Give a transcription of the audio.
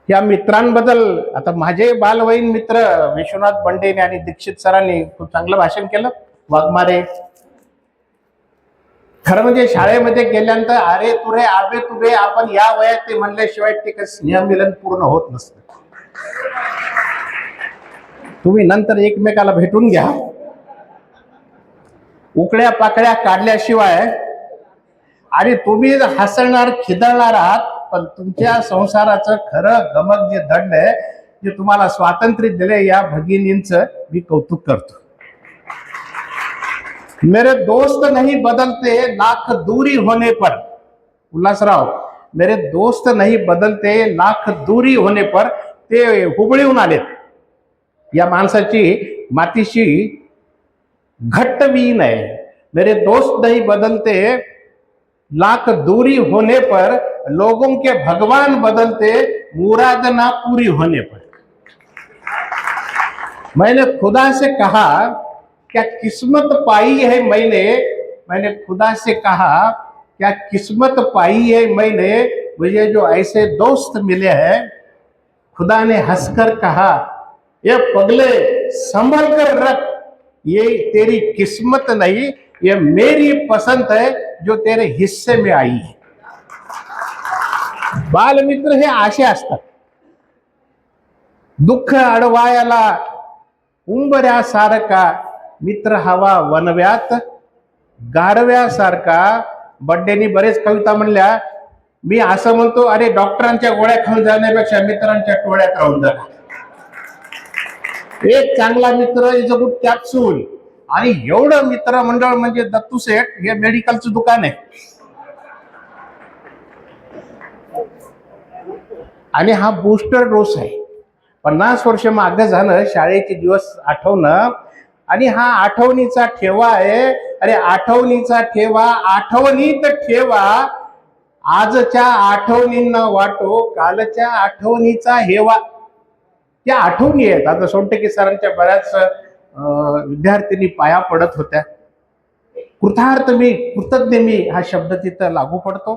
या मित्रांबद्दल आता माझे बालवयीन मित्र विश्वनाथ बंडेने आणि दीक्षित सरांनी खूप चांगलं भाषण केलं. वाघमारे खरं म्हणजे शाळेमध्ये गेल्यानंतर अरे तुरे आबे तुबे आपण या वयात ते म्हणल्याशिवाय ते काही स्नेहमिलन पूर्ण होत नसतं. तुम्ही नंतर एकमेकाला भेटून घ्या. उकड्या पाकड्या काढल्याशिवाय आणि तुम्ही हसणार खिदळणार आहात, पण तुमच्या संसाराचं खरं गमक जे दडलंय, जे तुम्हाला स्वातंत्र्य दिले, या भगिनींचं मी कौतुक करतो. मेरे दोस्त नहीं बदलते लाख दूरी होने पर, उल्हासराव, मेरे दोस्त नहीं बदलते लाख दूरी होने पर, ते हुबळीहून आलेत. या माणसाची मातीशी घट्ट वीण आहे. मेरे दोस्त नहीं बदलते लाख दूरी होने पर, लोगों के भगवान बदलते मुराद ना पूरी होने पर. मैंने खुदा से कहा क्या किस्मत पाई है मैंने खुदा से कहा क्या किस्मत पाई है मैंने, मुझे जो ऐसे दोस्त मिले हैं. खुदा ने हंसकर कहा ये पगले संभल कर रख, ये तेरी किस्मत नहीं, ये मेरी पसंत है जो तेरे हिस्से में आई है. बालमित्र हे असे असतात. दुःख अडवायाला उंबऱ्यासारखा मित्र हवा वनव्यात गारव्यासारखा. बड्डेनी बरेच कविता म्हणल्या. मी असं म्हणतो, अरे डॉक्टरांच्या गोळ्या खाऊन जाण्यापेक्षा मित्रांच्या टोळ्यात राहून जा. एक चांगला मित्र इज अ गुड कॅप्सूल. आणि एवढं मित्र मंडळ म्हणजे दत्तू सेठ हे मेडिकलचं दुकान आहे. आणि हा बूस्टर डोस आहे. 50 वर्ष मागे जाणं, शाळेचे दिवस आठवणं, आणि हा आठवणीचा ठेवा आहे. अरे आठवणीचा ठेवा आठवणीत ठेवा, आजच्या आठवणींना वाटो कालच्या आठवणीचा हेवा. त्या आठवणी आहेत. आता सोनटके सरांच्या बऱ्याच विद्यार्थिनी पाया पडत होत्या. कृतार्थ मी, कृतज्ञ मी हा शब्द तिथं लागू पडतो.